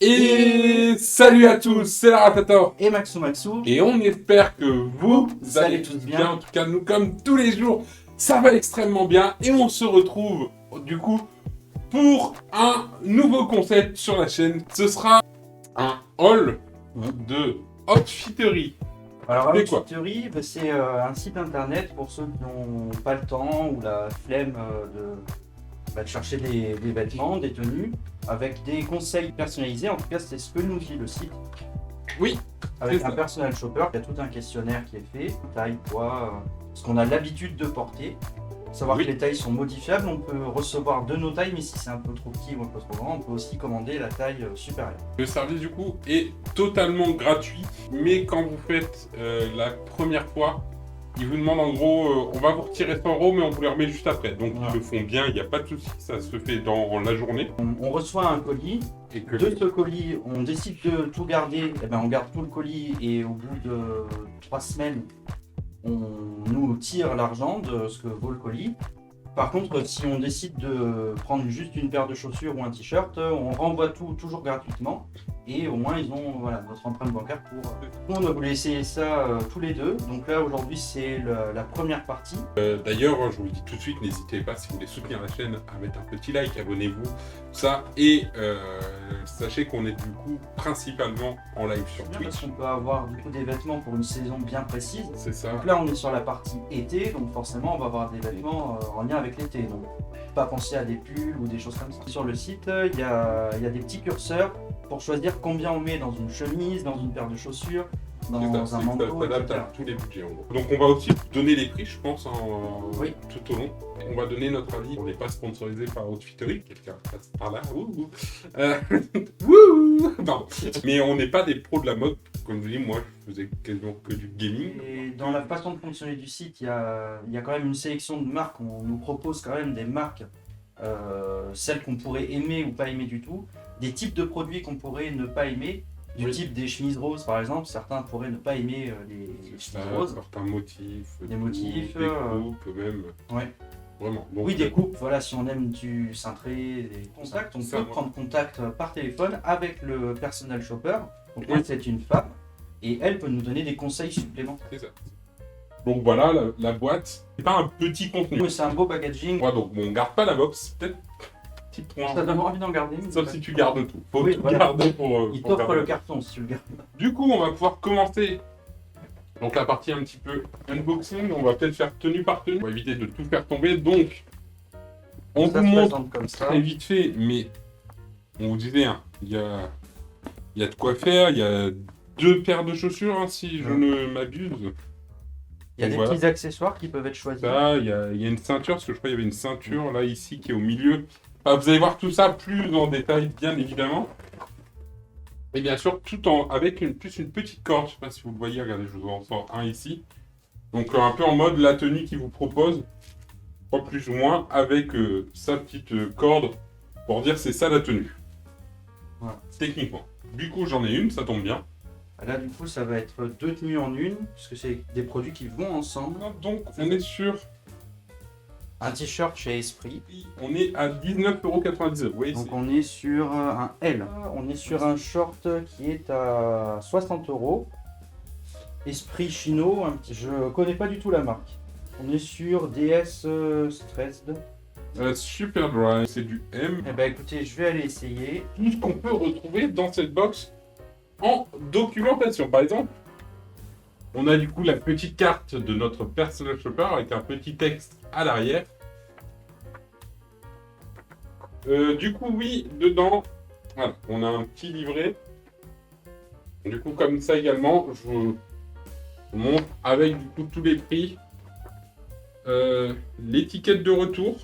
Et salut à tous, c'est la Ratator. Et Maxou. Et on espère que vous allez allez tous bien. En tout cas, nous, comme tous les jours, ça va extrêmement bien. Et on se retrouve, du coup, pour un nouveau concept sur la chaîne. Ce sera un haul de Outfittery. Alors, C'est quoi? Outfittery, c'est un site internet pour ceux qui n'ont pas le temps ou la flemme de chercher des vêtements, des tenues, avec des conseils personnalisés. En tout cas, c'est ce que nous dit le site. Oui, Avec c'est un ça. personal shopper, il y a tout un questionnaire qui est fait, taille, poids, ce qu'on a l'habitude de porter. Savoir Oui. que les tailles sont modifiables, on peut recevoir de nos tailles, mais si c'est un peu trop petit ou un peu trop grand, on peut aussi commander la taille supérieure. Le service, du coup, est totalement gratuit. Mais quand vous faites la première fois, ils vous demandent en gros, on va vous retirer 100 €, mais on vous les remet juste après. Donc Voilà. ils le font bien, il n'y a pas de souci, ça se fait dans la journée. On reçoit un colis. Et que De ce colis, on décide de tout garder, eh ben on garde tout le colis et au bout de 3 semaines, on nous tire l'argent de ce que vaut le colis. Par contre, si on décide de prendre juste une paire de chaussures ou un t-shirt, on renvoie tout toujours gratuitement et au moins ils ont notre empreinte bancaire pour. Nous, on a voulu essayer ça tous les deux. Donc là, aujourd'hui, c'est la première partie. D'ailleurs, je vous le dis tout de suite, n'hésitez pas, si vous voulez soutenir la chaîne, à mettre un petit like, abonnez-vous, tout ça. Et sachez qu'on est du coup principalement en live sur Bien, Twitch. parce qu'on peut avoir du coup des vêtements pour une saison bien précise. C'est ça. Donc là, on est sur la partie été, donc forcément, on va avoir des vêtements en lien avec l'été. Donc, pas penser à des pulls ou des choses comme ça. Sur le site, il y a des petits curseurs pour choisir combien on met dans une chemise, dans une paire de chaussures, dans C'est ça, un ça manteau, s'adapte etc. à tous les budgets en gros. Donc on va aussi donner les prix, je pense, Oui. tout au long. On va donner notre avis. On n'est pas sponsorisé par Outfittery, quelqu'un passe par là. Ouh. Wouh. Pardon. Mais on n'est pas des pros de la mode. Comme je vous dis, moi je faisais quasiment que du gaming. Et dans la façon de fonctionner du site, il y a quand même une sélection de marques. On nous propose quand même des marques, celles qu'on pourrait aimer ou pas aimer du tout, des types de produits qu'on pourrait ne pas aimer. Du Oui. type des chemises roses par exemple, certains pourraient ne pas aimer les chemises roses. Certains motifs, Des motifs, des coupes même. Ouais. Vraiment. Donc, Oui, des coupes, voilà, si on aime du cintré, des contacts, on Ça, peut moi. prendre contact par téléphone avec le personal shopper. Donc Oui. là, c'est une femme et elle peut nous donner des conseils supplémentaires. C'est ça. Donc voilà, la boîte. C'est pas un petit contenu. Mais c'est un beau packaging. Ouais, donc bon, on garde pas la box. Peut-être petit point. Ça donne envie d'en garder. Mais Sauf si tu gardes tout. Faut Oui, tout voilà. garder pour. il pour t'offre garder. le carton si tu le gardes. Du coup, on va pouvoir commencer. Donc la partie un petit peu unboxing, on va peut-être faire tenue par tenue. On va éviter de tout faire tomber. Donc, on Ça vous se montre présente comme ça. très vite fait, mais on vous disait, hein, il y a de quoi faire. Il y a 2 paires de chaussures, hein, si je ne m'abuse. Il y a des Voilà. petits accessoires qui peuvent être choisis. Ça, il y a une ceinture, parce que je crois qu'il y avait une ceinture là ici qui est au milieu. Enfin, vous allez voir tout ça plus en détail, bien évidemment. Et bien sûr, avec plus une petite corde. Je sais pas si vous le voyez, regardez, je vous en sors un ici. Donc un peu en mode la tenue qu'il vous propose, pas plus ou moins, avec sa petite corde pour dire c'est ça la tenue. Voilà. Techniquement. Du coup, j'en ai une, ça tombe bien. Là, du coup, ça va être 2 tenues en une, puisque c'est des produits qui vont ensemble. Donc, on est sur. Un t-shirt chez Esprit. On est à 19,99 €. Vous voyez, Donc c'est- on est sur un L. On est sur un short qui est à 60 €. Esprit Chino, je connais pas du tout la marque. On est sur DS Stressed. Super Dry, c'est du M. Eh ben écoutez, je vais aller essayer. Tout ce qu'on peut retrouver dans cette box en documentation. Par exemple, on a du coup la petite carte de notre personal shopper avec un petit texte à l'arrière. Du coup, oui, dedans, voilà, on a un petit livret. Du coup, comme ça également, je vous montre avec du coup tous les prix. L'étiquette de retour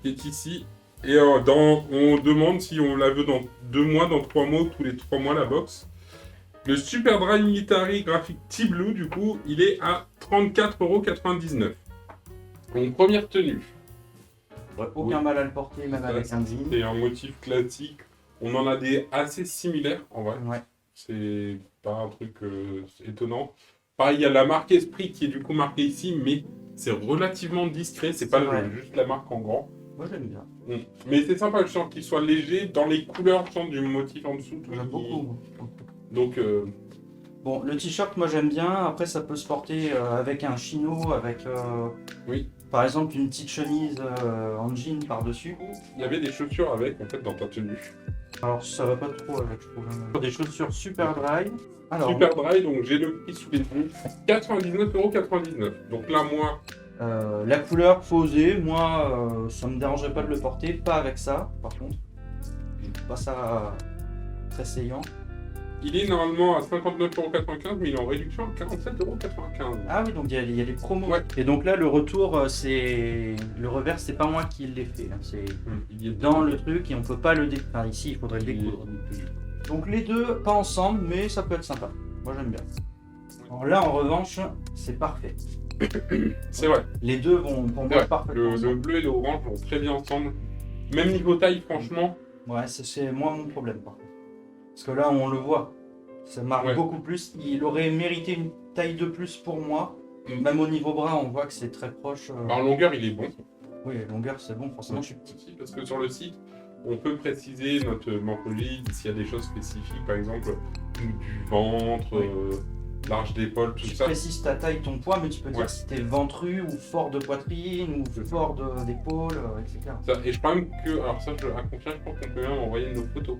qui est ici. Et on demande si on la veut dans 2 mois, dans 3 mois ou tous les 3 mois la box. Le Super Dry Military Graphic T-Blue, du coup, il est à 34,99 €. Donc, première tenue. Aucun mal à le porter, même avec un jean. C'est un motif classique. On en a des assez similaires, en vrai. Ouais. C'est pas un truc étonnant. Pareil, il y a la marque Esprit qui est du coup marquée ici, mais c'est relativement discret. C'est pas vrai. juste la marque en grand. Moi j'aime bien. Mais c'est sympa, je sens qu'il soit léger. Dans les couleurs, je sens du motif en dessous. J'aime beaucoup. Moi. Donc, Bon, le t-shirt, moi j'aime bien. Après, ça peut se porter avec un chino, avec oui. par exemple une petite chemise en jean par-dessus. Il y avait des chaussures avec, en fait, dans ta tenue. Alors, ça va pas trop avec, je trouve. Des chaussures super dry. Alors, Super dry, donc j'ai le prix sous les yeux. 99,99 €. Donc là, moi, la couleur, faut oser. Moi, ça me dérangerait pas de le porter. Pas avec ça, par contre. Je trouve pas ça très saillant. il est normalement à 59,95 €, mais il est en réduction à 47,95 €. Ah oui, donc il y a des promos. Ouais. Et donc là, le retour, c'est. Le revers, c'est pas moi qui l'ai fait. Hein. C'est Il est dans le truc et on peut pas le découdre. Enfin, ici, il faudrait le découdre. Donc les deux, pas ensemble, mais ça peut être sympa. Moi, j'aime bien. Alors là, en revanche, c'est parfait. C'est vrai. Les deux vont pour moi Ouais, parfaitement le ensemble. bleu et le orange vont très bien ensemble. Même niveau taille, franchement. Ouais, c'est moi mon problème, par contre. Parce que là, on le voit. Ça marque Ouais. beaucoup plus. Il aurait mérité une taille de plus pour moi. Même au niveau bras, on voit que c'est très proche. En longueur, il est bon. Oui, longueur, c'est bon. Forcément, je suis petit. Parce que sur le site, on peut préciser notre morphologie s'il y a des choses spécifiques, par exemple du ventre, Oui. large d'épaule, tout Tu ça. précises ta taille, ton poids, mais tu peux Ouais. dire si t'es ventru ou fort de poitrine ou C'est ça. fort d'épaule, etc. Et je crois même que, alors ça, à confiance, je pense qu'on peut même envoyer nos photos.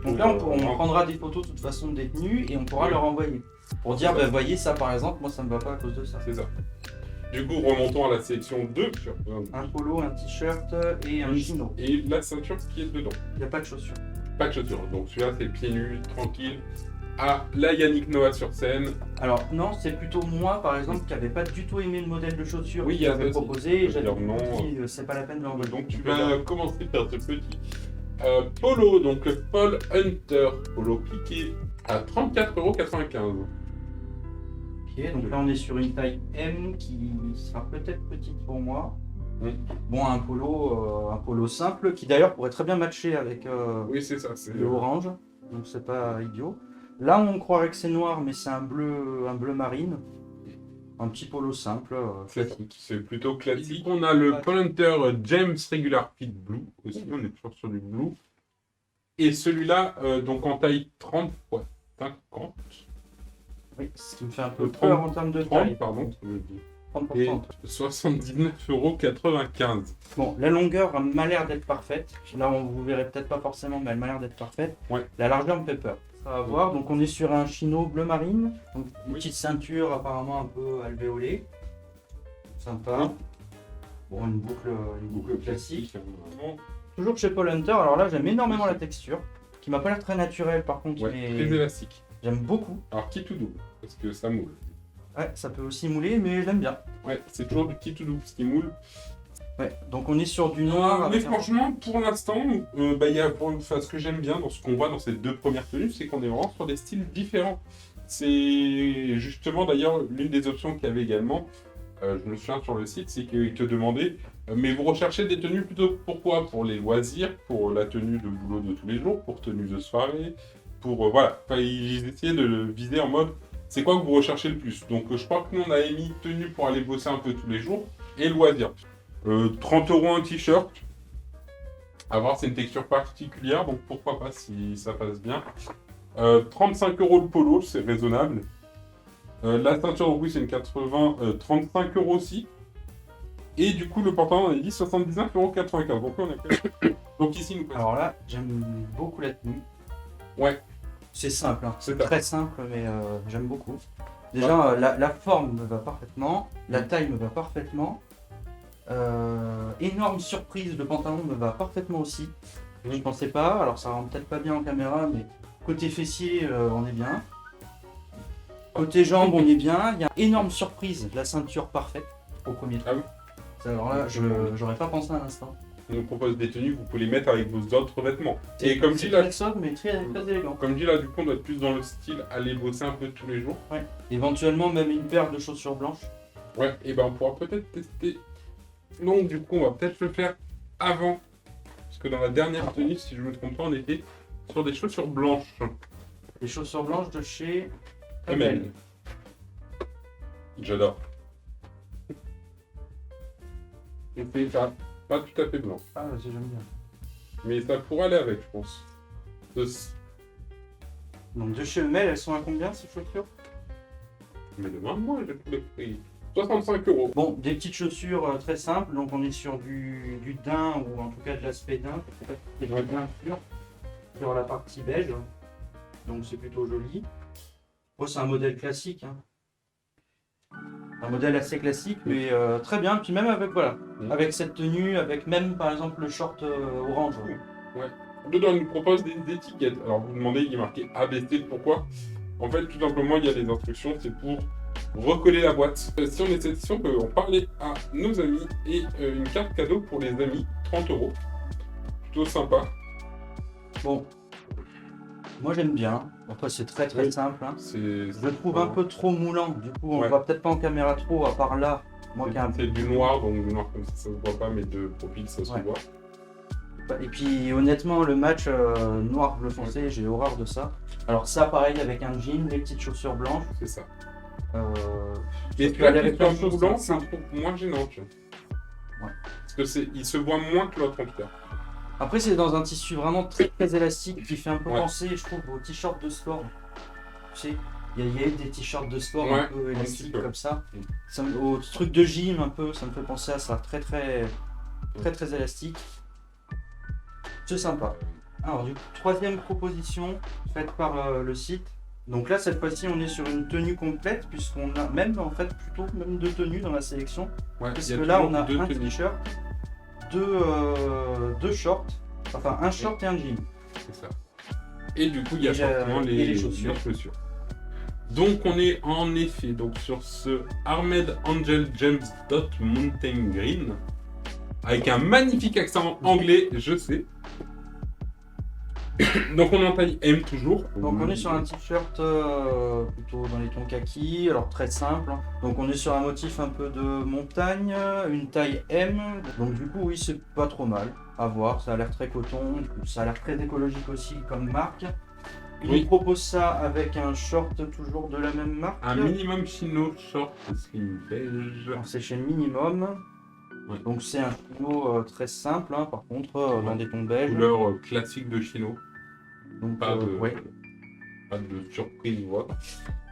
Donc là, on prendra des photos de toute façon des tenues et on pourra Oui. leur envoyer. Pour dire, bah, voyez ça par exemple, moi ça me va pas à cause de ça. C'est ça. Du coup, remontons à la sélection 2. Un polo, un t-shirt et un chino. Et la ceinture qui est dedans. Il n'y a pas de chaussures. Pas de chaussures. Donc celui-là, c'est pieds nus, tranquille. Ah, là, Yannick Noah sur scène. Alors non, c'est plutôt moi par exemple qui n'avait pas du tout aimé le modèle de chaussures Oui, il y qu'il a avait ça, proposé. Et je peux j'avais dire non. dit, c'est pas la peine de l'envoyer. Donc tu vas commencer par ce petit polo, donc le Paul Hunter, polo piqué à 34,95 €. Ok, donc là on est sur une taille M qui sera peut-être petite pour moi. Mm. Bon, un polo simple qui d'ailleurs pourrait très bien matcher avec Oui, c'est ça. C'est le orange, donc c'est pas idiot. Là on croirait que c'est noir, mais c'est un bleu marine. Un petit polo simple, classique. C'est plutôt classique. On a le Paul Hunter James Regular Fit Blue. Aussi, on est toujours sur du blue. Et celui-là, donc en taille 30 x 50. Oui, ce qui me fait un peu 30, peur en termes de 30, taille. pardon. 30 Et 30. 79,95 €. Bon, la longueur m'a l'air d'être parfaite. Là, vous verrez peut-être pas forcément, mais elle m'a l'air d'être parfaite. Ouais. La largeur me fait peur. Ça va voir. Donc, on est sur un chino bleu marine. Donc, une Oui. petite ceinture apparemment un peu alvéolée. Sympa. Oui. Bon, une boucle classique. Vraiment Toujours chez Paul Hunter. Alors là, j'aime énormément la texture, qui m'a pas l'air très naturelle par contre, Ouais, mais très élastique. j'aime beaucoup. Alors, kit ou double, parce que ça moule. Ouais, ça peut aussi mouler, mais j'aime bien. Ouais, c'est toujours du kit ou double, ce qui moule. Ouais, donc on est sur du noir. Mais avec un- franchement, pour l'instant, il y a, ce que j'aime bien dans ce qu'on voit dans ces deux premières tenues, c'est qu'on est vraiment sur des styles différents. C'est justement d'ailleurs l'une des options qu'il y avait également, je me souviens sur le site, c'est qu'ils te demandaient, mais vous recherchez des tenues plutôt pourquoi? Pour les loisirs, pour la tenue de boulot de tous les jours, pour tenue de soirée, pour voilà. Enfin, ils essayaient de le viser en mode, c'est quoi que vous recherchez le plus? Donc je crois que nous on avait mis tenue pour aller bosser un peu tous les jours et loisirs. 30 € un t-shirt. À voir, c'est une texture particulière, donc pourquoi pas si ça passe bien. 35 € le polo, c'est raisonnable. La ceinture, oui, c'est une 35 € aussi. Et du coup, le pantalon, on a dit 79,95 €. Donc, on a donc ici, nous passons. Alors là, j'aime beaucoup la tenue. Ouais. C'est simple, hein. C'est C'est très simple, mais j'aime beaucoup. Déjà, la forme me va parfaitement, la taille me va parfaitement. Énorme surprise, le pantalon me va parfaitement aussi. Je pensais pas, alors ça rend peut-être pas bien en caméra, mais côté fessier, on est bien. Côté jambes, on est bien. Il y a énorme surprise, la ceinture parfaite au premier trou. Ah oui. Alors là, j'aurais pas pensé un instant. On nous propose des tenues que vous pouvez les mettre avec vos autres vêtements. Et comme C'est dit là, très sobre, mais très élégant. comme dit là, du coup, on doit être plus dans le style aller bosser un peu tous les jours. Ouais. Éventuellement, même une paire de chaussures blanches. Ouais, et ben on pourra peut-être tester. Donc du coup, on va peut-être le faire avant. Parce que dans la dernière tenue, si je me trompe pas, on était sur des chaussures blanches. Les chaussures blanches de chez Hummel. J'adore. Et c'est pas tout à fait blanc. Ah, vas-y, j'aime bien. Mais ça pourrait aller avec, je pense. Donc de chez Hummel, elles sont à combien ces chaussures? Mais demain, moi, j'ai tous les prix. 65 €. Bon, des petites chaussures très simples, donc on est sur du daim ou en tout cas de l'aspect daim. C'est du daim pur sur la partie beige, donc c'est plutôt joli. Bon, c'est un modèle classique, hein. Un modèle assez classique, mais très bien. Puis même avec voilà, avec cette tenue, avec même par exemple le short orange. Ouais. Dedans, il nous propose des étiquettes. Alors, vous demandez, il est marqué ABC, pourquoi? En fait, tout simplement, il y a des instructions, c'est pour recoller la boîte. Si on est satisfait, on peut en parler à nos amis et une carte cadeau pour les amis, 30 €. Plutôt sympa. Bon, moi j'aime bien. Après, c'est très Oui. simple, hein. Je Je le trouve un peu trop moulant. Du coup, on voit peut-être pas en caméra trop, à part là. Moi qui ai un peu. C'est du noir, donc du noir comme ça se voit pas, mais de profil, ça se voit. Et puis honnêtement, le match noir bleu foncé, j'ai horreur de ça. Alors ça, pareil avec un jean, les petites chaussures blanches. C'est ça. Mais Et tu aller avec avec plein un de choses. blanc, c'est un peu moins gênant, tu vois. Ouais. Parce que il se voit moins que l'autre en tout cas. Après, c'est dans un tissu vraiment très élastique qui fait un peu Ouais. penser, je trouve, aux t-shirts de sport. Tu sais, il y a des t-shirts de sport Ouais, un peu élastiques peu. comme ça. Au truc de gym un peu, ça me fait penser à ça. Très élastique. C'est sympa. Alors, du coup, troisième proposition faite par le site. Donc là, cette fois-ci, on est sur une tenue complète, puisqu'on a même, en fait, plutôt même deux tenues dans la sélection. Ouais, Parce il y a que là, toujours on a deux un tenues. t-shirt, deux shorts, enfin un short et un jean. C'est ça. Et du coup, il y a Et forcément et les chaussures. Donc, on est en effet donc, sur ce Armed Angel James Dot Mountain Green, avec un magnifique accent anglais, je sais. Donc, on est en taille M toujours. Donc on est sur un t-shirt plutôt dans les tons kaki, alors très simple. Donc on est sur un motif un peu de montagne, une taille M. Donc du coup oui, c'est pas trop mal à voir, ça a l'air très coton, ça a l'air très écologique aussi comme marque. Il Oui. nous propose ça avec un short toujours de la même marque. Un minimum chino short slim beige. Alors, c'est chez Minimum. Ouais. Donc c'est un chino très simple, hein, par contre dans des tons beige. Couleur classique de chino. Donc Pas de, ouais. pas de surprise, voilà.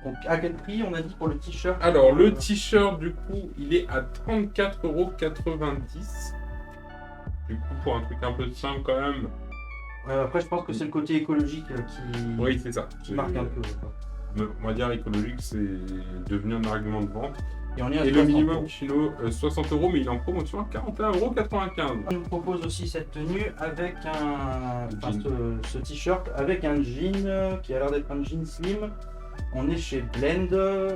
Donc à quel prix on a dit pour le t-shirt? Alors, le t-shirt, du coup, il est à 34,90 €. Du coup, pour un truc un peu simple quand même. Ouais, après je pense que c'est le côté écologique qui Oui, c'est ça. marque un peu. On va dire écologique, c'est devenu un argument de vente. Et on y a Et le minimum chino, 60 €, mais il est en promotion à 41,95 €. On nous propose aussi cette tenue avec ce t-shirt avec un jean qui a l'air d'être un jean slim. On est chez Blend.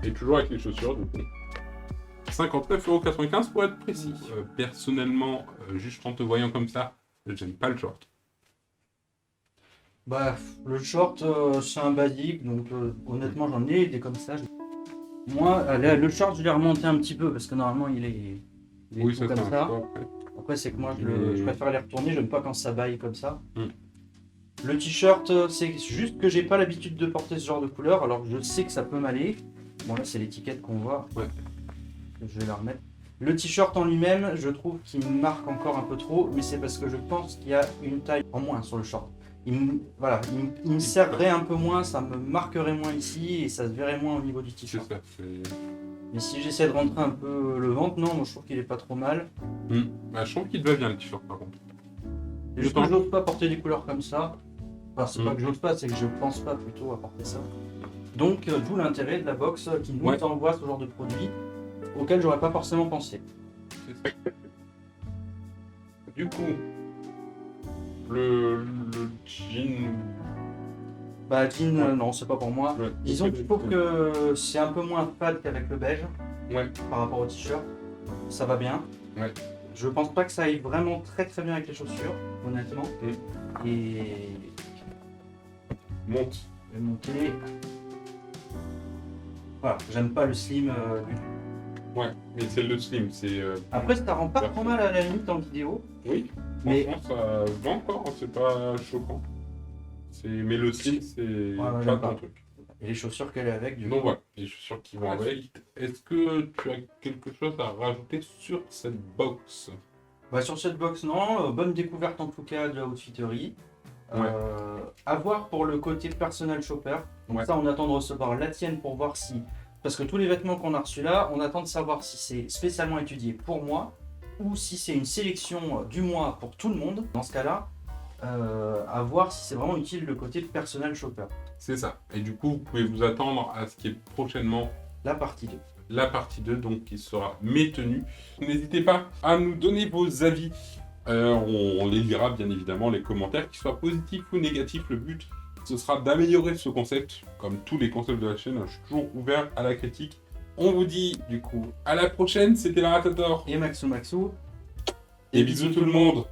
Et toujours avec les chaussures, du coup. 59,95 € pour être précis. Personnellement, juste en te voyant comme ça, j'aime pas le short. Bah, le short, c'est un basique, donc honnêtement, j'en ai des comme ça. Moi, le short, je l'ai remonté un petit peu parce que normalement, il est Oui, tout ça comme c'est un ça. choix après. Après, c'est que moi, Mais- je préfère les retourner, j'aime pas quand ça baille comme ça. Mm. Le t-shirt, c'est juste que j'ai pas l'habitude de porter ce genre de couleur, alors je sais que ça peut m'aller. Bon, là, c'est l'étiquette qu'on voit. Ouais. Je vais la remettre. Le t-shirt en lui-même, je trouve qu'il me marque encore un peu trop, mais c'est parce que je pense qu'il y a une taille en moins sur le short. Il me serrerait un peu moins, ça me marquerait moins ici et ça se verrait moins au niveau du C'est t-shirt. ça. c'est- Mais si j'essaie de rentrer un peu le ventre, non, moi je trouve qu'il est pas trop mal. Bah, je trouve qu'il te va bien le t-shirt par contre. C'est juste que j'ose pas porter des couleurs comme ça. Enfin, c'est pas que j'ose pas, c'est que je pense pas plutôt à porter ça. Donc, d'où l'intérêt de la box qui nous envoie ce genre de produit auquel j'aurais pas forcément pensé. C'est ça. Du coup, le jean. Bah, jean, non, c'est pas pour moi. Ouais. Disons que je trouve que c'est un peu moins fade qu'avec le beige Ouais. par rapport au t-shirt. Ça va bien. Ouais. Je pense pas que ça aille vraiment très bien avec les chaussures, honnêtement. Et Monte. je vais monter. Voilà, j'aime pas le slim du tout. Ouais, mais c'est le slim, c'est. Après, ça rend pas trop mal à la limite en vidéo. Oui, Mais franchement, ça va encore, hein, c'est pas choquant. Mais le slim, c'est Ouais, pas j'aime ton pas. truc. Et les chaussures qu'elle est avec, du coup. Donc voilà, et je suis sûr qu'ils vont avec. Est-ce que tu as quelque chose à rajouter sur cette box? Bah, sur cette box, non. Bonne découverte en tout cas de la outfitterie. Ouais. À voir pour le côté personal shopper. Donc Ouais. ça, on attend de recevoir la tienne pour voir si... Parce que tous les vêtements qu'on a reçus là, on attend de savoir si c'est spécialement étudié pour moi ou si c'est une sélection du mois pour tout le monde. Dans ce cas-là, à voir si c'est vraiment utile le côté personal shopper. C'est ça. Et du coup, vous pouvez vous attendre à ce qui est prochainement La partie 2. la partie 2, donc qui sera maintenue. N'hésitez pas à nous donner vos avis. On les lira bien évidemment, les commentaires, qu'ils soient positifs ou négatifs. Le but, ce sera d'améliorer ce concept. Comme tous les concepts de la chaîne, je suis toujours ouvert à la critique. On vous dit du coup à la prochaine, c'était la Ratator. Et Maxou. Et bisous tout le monde.